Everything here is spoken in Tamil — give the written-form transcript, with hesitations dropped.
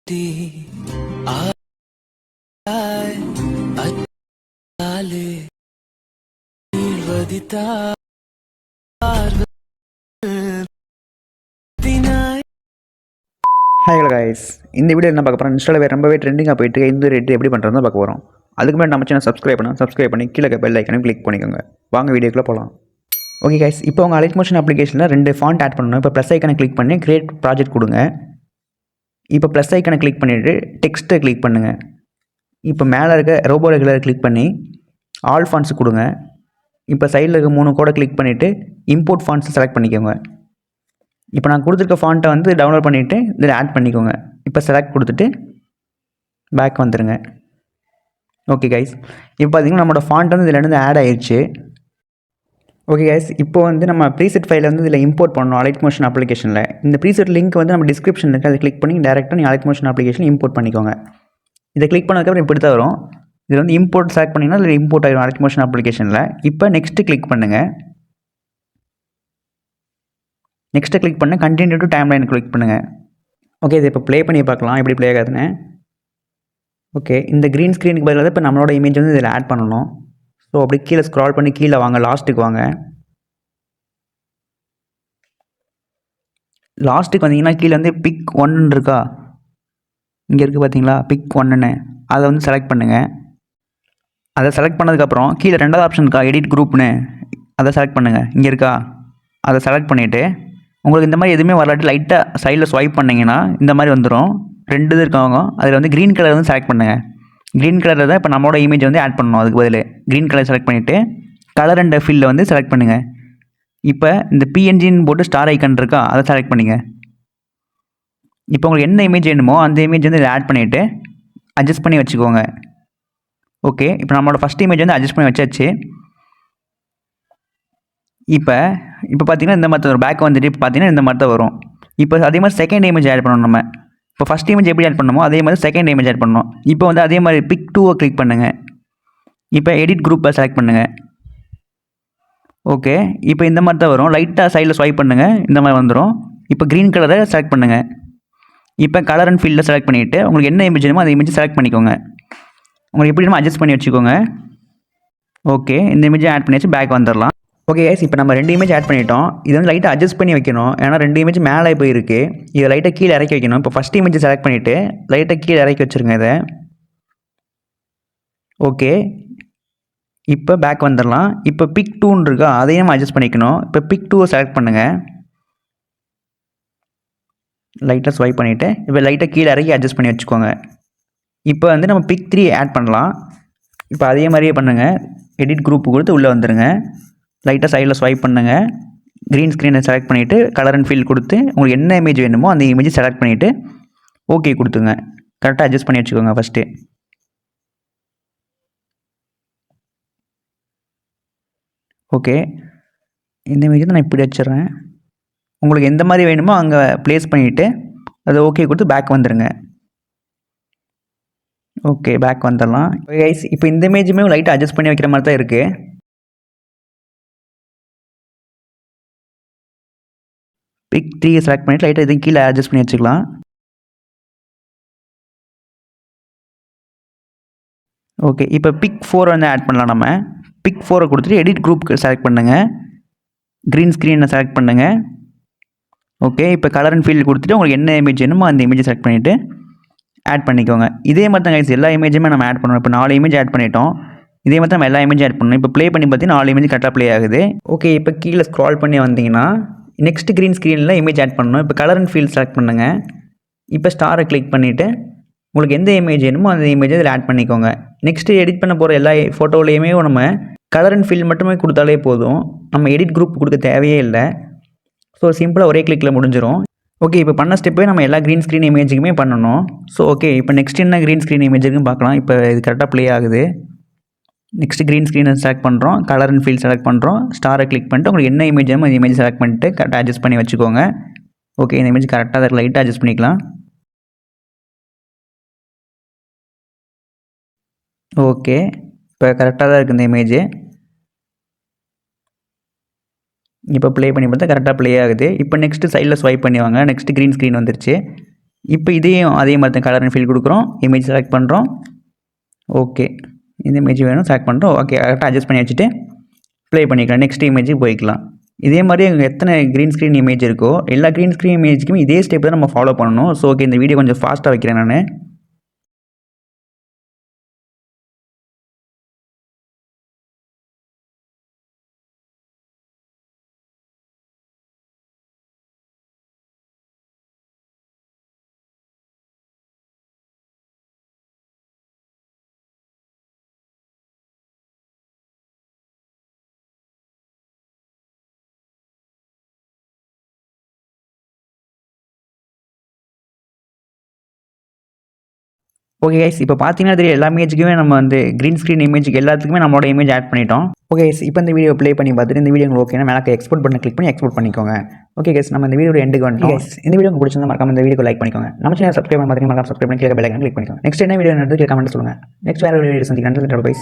ஹாய் கைஸ், இந்த வீடியோ என்ன பார்க்க போகிறோம்? இன்ஸ்டாவில் ரொம்பவே ட்ரெண்டிங்காக போயிட்டு இந்த ரேட்டு எப்படி பண்ணுறதுன்னு பார்க்க போகிறோம். அதுக்கு முன்னாடி நம்ம சேனல் சப்ஸ்கிரைப் பண்ணி கீழே பெல் ஐக்கனையும் கிளிக் பண்ணிக்கோங்க. வாங்க வீடியோக்குள்ளே போகலாம். ஓகே கைஸ், இப்போ உங்கள் அலைட்மோஷன் அப்ளிகேஷனில் 2 ஃபாண்ட் ஆட் பண்ணணும். இப்போ ப்ளஸ் ஐக்கனை கிளிக் பண்ணி கிரியேட் ப்ராஜெக்ட் கொடுங்க. இப்போ ப்ளஸ் ஐக்கனை கிளிக் பண்ணிவிட்டு டெக்ஸ்ட்டை கிளிக் பண்ணுங்கள். இப்போ மேலே இருக்க ரோபோ ரெகுலர் கிளிக் பண்ணி ஆல் ஃபாண்ட்ஸ் கொடுங்க. இப்போ சைடில் இருக்க 3 கோடை கிளிக் பண்ணிவிட்டு இம்போர்ட் ஃபாண்ட்ஸ் செலக்ட் பண்ணிக்கோங்க. இப்போ நான் கொடுத்துருக்க ஃபாண்ட்டை வந்து டவுன்லோட் பண்ணிவிட்டு இதில் ஆட் பண்ணிக்கோங்க. இப்போ செலக்ட் கொடுத்துட்டு பேக் வந்துடுங்க. ஓகே கைஸ், இப்போ பார்த்திங்கன்னா நம்மளோட ஃபாண்ட் வந்து இதில் இருந்து ஆட் ஆயிடுச்சு. ஓகே கைஸ், இப்போ வந்து நம்ம ப்ரீசெட் ஃபைலை வந்து இதில் இம்போர்ட் பண்ணணும் அலைட்மோஷன் அப்ளிகேஷனில். இந்த ப்ரீசெட் லிங்க் வந்து நம்ம டிஸ்கிரிப்ஷன் இருக்குது, அதை கிளிக் பண்ணி டேரெக்டாக நீங்கள் அலைட்மோஷன் அப்ளிகேஷன் இம்போர்ட் பண்ணிக்கோங்க. இதை கிளிக் பண்ணதுக்கப்புறம் இப்படி தான் வரும். இதில் வந்து இம்போர்ட் செலக்ட் பண்ணிங்கன்னா இதில் இம்போர்ட் ஆகிடும் அலைட்மோஷன் அப்ளிகேஷனில். இப்போ நெக்ஸ்ட்டு கிளிக் பண்ணுங்கள். நெக்ஸ்ட்டு கிளிக் பண்ண continue to time line click பண்ணுங்கள். ஓகே, இதை இப்போ ப்ளே பண்ணி பார்க்கலாம் எப்படி ப்ளே ஆகாதுன்னு. ஓகே, இந்த க்ரீன் ஸ்க்ரீனுக்கு பதிலாக இப்போ நம்மளோட இமேஜ் வந்து இதில் ஆட் பண்ணணும். ஸோ அப்படி கீழே ஸ்க்ரால் பண்ணி கீழே வாங்க, லாஸ்ட்டுக்கு வாங்க. லாஸ்ட்டுக்கு வந்தீங்கன்னா கீழே வந்து பிக் 1 இருக்கா, இங்கே இருக்குது பார்த்தீங்களா பிக் 1ன்னு, அதை வந்து செலக்ட் பண்ணுங்கள். அதை செலக்ட் பண்ணதுக்கப்புறம் கீழே 2வது ஆப்ஷன் இருக்கா எடிட் குரூப்னு, அதை செலக்ட் பண்ணுங்கள். இங்கே இருக்கா, அதை செலக்ட் பண்ணிவிட்டு உங்களுக்கு இந்த மாதிரி எதுவுமே வரலாட்டி லைட்டாக சைடில் ஸ்வைப் பண்ணிங்கன்னா இந்த மாதிரி வந்துடும். 2 இது இருக்காங்க, அதில் வந்து க்ரீன் கலர் வந்து செலக்ட் பண்ணுங்கள். க்ரீன் கலரில் தான் இப்போ நம்மளோட இமேஜ் வந்து ஆட் பண்ணணும். அதுக்கு பதில் க்ரீன் கலர் செலக்ட் பண்ணிவிட்டு கலர் அண்ட் ஃபில்லை வந்து செலக்ட் பண்ணுங்கள். இப்போ இந்த பிஎன்ஜின்னு போட்டு ஸ்டார் ஐக்கன் இருக்கா, அதை செலக்ட் பண்ணிங்க. இப்போ உங்களுக்கு என்ன இமேஜ் வேணுமோ அந்த இமேஜ் வந்து இதை ஆட் பண்ணிவிட்டு அட்ஜஸ்ட் பண்ணி வச்சுக்கோங்க. ஓகே, இப்போ நம்மளோட ஃபஸ்ட் இமேஜ் வந்து அட்ஜஸ்ட் பண்ணி வச்சாச்சு. இப்போ பார்த்தீங்கன்னா இந்த மாதிரி தான் வரும். பேக் வந்துட்டு இப்போ பார்த்தீங்கன்னா இந்த மாதிரி தான் வரும். இப்போ அதே மாதிரி செகண்ட் இமேஜ் ஆட் பண்ணணும் நம்ம. இப்போ ஃபஸ்ட் இமேஜ் எப்படி ஆட் பண்ணணுமோ அதே மாதிரி செகண்ட் இமேஜ் ஆட் பண்ணணும். இப்போ வந்து அதே மாதிரி பிக் 2 கிளிக் பண்ணுங்கள். இப்போ எடிட் குரூப்பை செலக்ட் பண்ணுங்கள். ஓகே, இப்போ இந்த மாதிரி தான் வரும். லைட்டாக சைடில் ஸ்வைப் பண்ணுங்கள், இந்த மாதிரி வந்துடும். இப்போ க்ரீன் கலரை செலக்ட் பண்ணுங்கள். இப்போ கலர் அண்ட் ஃபீல்டில் செலக்ட் பண்ணிவிட்டு உங்களுக்கு என்ன இமேஜ் வேணுமோ அந்த இமேஜ் செலக்ட் பண்ணிக்கோங்க. உங்களுக்கு எப்படி வேணுமோ அட்ஜஸ்ட் பண்ணி வச்சுக்கோங்க. ஓகே, இந்த இமேஜை ஆட் பண்ணியாச்சு, பேக் வந்துடலாம். ஓகே கைஸ், இப்போ நம்ம 2 இமேஜ் ஆட் பண்ணிட்டோம். இது வந்து லைட்டாக அட்ஜஸ்ட் பண்ணி வைக்கணும், ஏன்னா 2 இமேஜ் மேலே போயிருக்கு. இதை லைட்டாக கீழே இறக்கி வைக்கணும். இப்போ ஃபஸ்ட் இமேஜ் செலக்ட் பண்ணிவிட்டு லைட்டாக கீழே இறக்கி வச்சுருங்க இதை. ஓகே, இப்போ பேக் வந்துடலாம். இப்போ பிக் 2ன்னு இருக்கா, அதையும் நம்ம அட்ஜஸ்ட் பண்ணிக்கணும். இப்போ பிக் 2 செலக்ட் பண்ணுங்கள். லைட்டாக ஸ்வைப் பண்ணிவிட்டு இப்போ லைட்டாக கீழே இறக்கி அட்ஜஸ்ட் பண்ணி வச்சுக்கோங்க. இப்போ வந்து நம்ம பிக் 3 ஆட் பண்ணலாம். இப்போ அதே மாதிரியே பண்ணுங்கள். எடிட் குரூப்பு கொடுத்து உள்ளே வந்துடுங்க. லைட்டாக சைடில் ஸ்வைப் பண்ணுங்கள். க்ரீன் ஸ்க்ரீனை செலக்ட் பண்ணிவிட்டு கலர் அண்ட் ஃபீல் கொடுத்து உங்களுக்கு என்ன இமேஜ் வேணுமோ அந்த இமேஜை செலக்ட் பண்ணிவிட்டு ஓகே கொடுத்துங்க. கரெக்டாக அட்ஜஸ்ட் பண்ணி வச்சுக்கோங்க ஃபஸ்ட்டு. ஓகே, இந்த இமேஜ் நான் இப்படி வச்சிடுறேன். உங்களுக்கு எந்த மாதிரி வேணுமோ அங்கே ப்ளேஸ் பண்ணிவிட்டு அதை ஓகே கொடுத்து பேக் வந்துடுங்க. ஓகே, பேக் வந்துடலாம். கைஸ், இப்போ இந்த இமேஜுமே லைட்டாக அட்ஜஸ்ட் பண்ணி வைக்கிற மாதிரி தான் இருக்குது. பிக் 3 செலக்ட் பண்ணிவிட்டு லைட்டாக இதுக்கு கீழே அட்ஜஸ்ட் பண்ணி வச்சுக்கலாம். ஓகே, இப்போ பிக் 4 வந்து ஆட் பண்ணலாம் நம்ம. பிக் 4 கொடுத்துட்டு எடிட் குரூப்புக்கு செலக்ட் பண்ணுங்கள். க்ரீன் ஸ்க்ரீனை செலக்ட் பண்ணுங்கள். ஓகே, இப்போ கலர் அண்ட் ஃபீல்டு கொடுத்துட்டு உங்களுக்கு என்ன இமேஜ் வேணுமோ அந்த இமேஜை செலக்ட் பண்ணிவிட்டு ஆட் பண்ணிக்கோங்க. இதே மாதிரி தான் கைஸ் எல்லா இமேஜுமே நம்ம ஆட் பண்ணணும். இப்போ 4 இமேஜ் ஆட் பண்ணிட்டோம். இதே மாதிரி தான் நம்ம எல்லா இமேஜும் ஆட் பண்ணணும். இப்போ ப்ளே பண்ணி பார்த்தீங்கன்னா 4 இமேஜ் கரெக்டாக ப்ளே ஆகுது. ஓகே, இப்போ கீழே ஸ்க்ரால் பண்ணி வந்தீங்கன்னா நெக்ஸ்ட் க்ரீன் ஸ்க்ரீனில் இமேஜ் ஆட் பண்ணணும். இப்போ கலர் அண்ட் ஃபீல்ட் செலக்ட் பண்ணுங்கள். இப்போ ஸ்டாரை கிளிக் பண்ணிவிட்டு உங்களுக்கு எந்த இமேஜ் வேணுமோ அந்த இமேஜை இதில் ஆட் பண்ணிக்கோங்க. நெக்ஸ்ட்டு எடிட் பண்ண போகிற எல்லா ஃபோட்டோவிலையுமே நம்ம கலர் அண்ட் ஃபீல்ட் மட்டுமே கொடுத்தாலே போதும். நம்ம எடிட் குரூப் கொடுக்க தேவையே இல்லை. ஸோ சிம்பிளாக ஒரே கிளிக்கில் முடிஞ்சிடும். ஓகே, இப்போ பண்ண ஸ்டெப்பே நம்ம எல்லா க்ரீன் ஸ்க்ரீன் இமேஜுக்குமே பண்ணணும். ஸோ ஓகே, இப்போ நெக்ஸ்ட் என்ன க்ரீன் ஸ்க்ரீன் இமேஜ் இருக்குன்னு பார்க்கலாம். இப்போ இது கரெக்டாக ப்ளே ஆகுது. நெக்ஸ்ட் க்ரீன் ஸ்க்ரீனை செலக்ட் பண்ணுறோம், கலர் அண்ட் ஃபீல்ட் செலக்ட் பண்ணுறோம், ஸ்டாரை கிளிக் பண்ணிட்டு உங்களுக்கு என்ன இமேஜ் வேணுமோ அந்த இமேஜ் செலக்ட் பண்ணிட்டு கரெக்டாக அட்ஜஸ்ட் பண்ணி வச்சுக்கோங்க. ஓகே, இந்த இமேஜ் கரெக்டாக அதை லைட்டாக அட்ஜஸ்ட் பண்ணிக்கலாம். ஓகே, இப்போ கரெக்டாக தான் இருக்குது இந்த இமேஜ். இப்போ ப்ளே பண்ணி பார்த்தா கரெக்டாக ப்ளே ஆகுது. இப்போ நெக்ஸ்ட்டு சைடில் ஸ்வைப் பண்ணி வாங்க. நெக்ஸ்ட்டு க்ரீன் ஸ்க்ரீன் வந்துருச்சு. இப்போ இதையும் அதே மாதிரி தான் கலர் அண்ட் ஃபீல் கொடுக்குறோம். இமேஜ் செலக்ட் பண்ணுறோம். ஓகே, இந்த இமேஜ் வேணும் செலக்ட் பண்ணுறோம். ஓகே, கரெக்டாக அட்ஜஸ்ட் பண்ணி வச்சுட்டு ப்ளே பண்ணிக்கலாம். நெக்ஸ்ட் இமேஜுக்கு போய்க்கலாம். இதே மாதிரி அங்கே எத்தனை க்ரீன் ஸ்க்ரீன் இமேஜ் இருக்கோ எல்லா க்ரீன் ஸ்க்ரீன் இமேஜுக்குமே இதே ஸ்டெப் தான் நம்ம ஃபாலோ பண்ணணும். ஸோ ஓகே, இந்த வீடியோ கொஞ்சம் ஃபாஸ்ட்டாக வைக்கிறேன் நான். ஓகே கைஸ், இப்போ பார்த்தீங்கன்னா தெரியும் எல்லா இமேஜுக்குமே நம்ம வந்து க்ரீன் ஸ்க்ரீன் இமேஜுக்கு எல்லாத்துக்குமே நம்மளோட இமேஜ் ஆட் பண்ணிட்டோம். ஓகே கைஸ், இப்போ இந்த வீடியோ ப்ளே பண்ணி பார்த்துட்டு இந்த வீடியோ உங்களுக்கு ஓகேனா மேலே எக்ஸ்போர்ட் பண்ண கிளிக் பண்ணி எக்ஸ்போர்ட் பண்ணிக்கோங்க. ஓகே கைஸ், நம்ம இந்த வீடியோட எண்டுக்கு வந்துட்டோம். கைஸ், இந்த வீடியோ உங்களுக்கு பிடிச்சிருந்தா மறக்காம இந்த வீடியோ லைக் பண்ணிக்கோங்க. நம்ம சேனல் சப்ஸ்கிரைப் பண்ணி பார்த்தீங்கன்னா மறக்காம சப்ஸ்கிரைப் பண்ணி கீழே பெல் ஐகான் கிளிக் பண்ணிக்கோங்க. நெக்ஸ்ட் என்ன வீடியோ நடந்து கீழே கமெண்ட் சொல்லுங்கள். நெக்ஸ்ட் வேறு வீடியோ சந்திக்கிறேன். பை.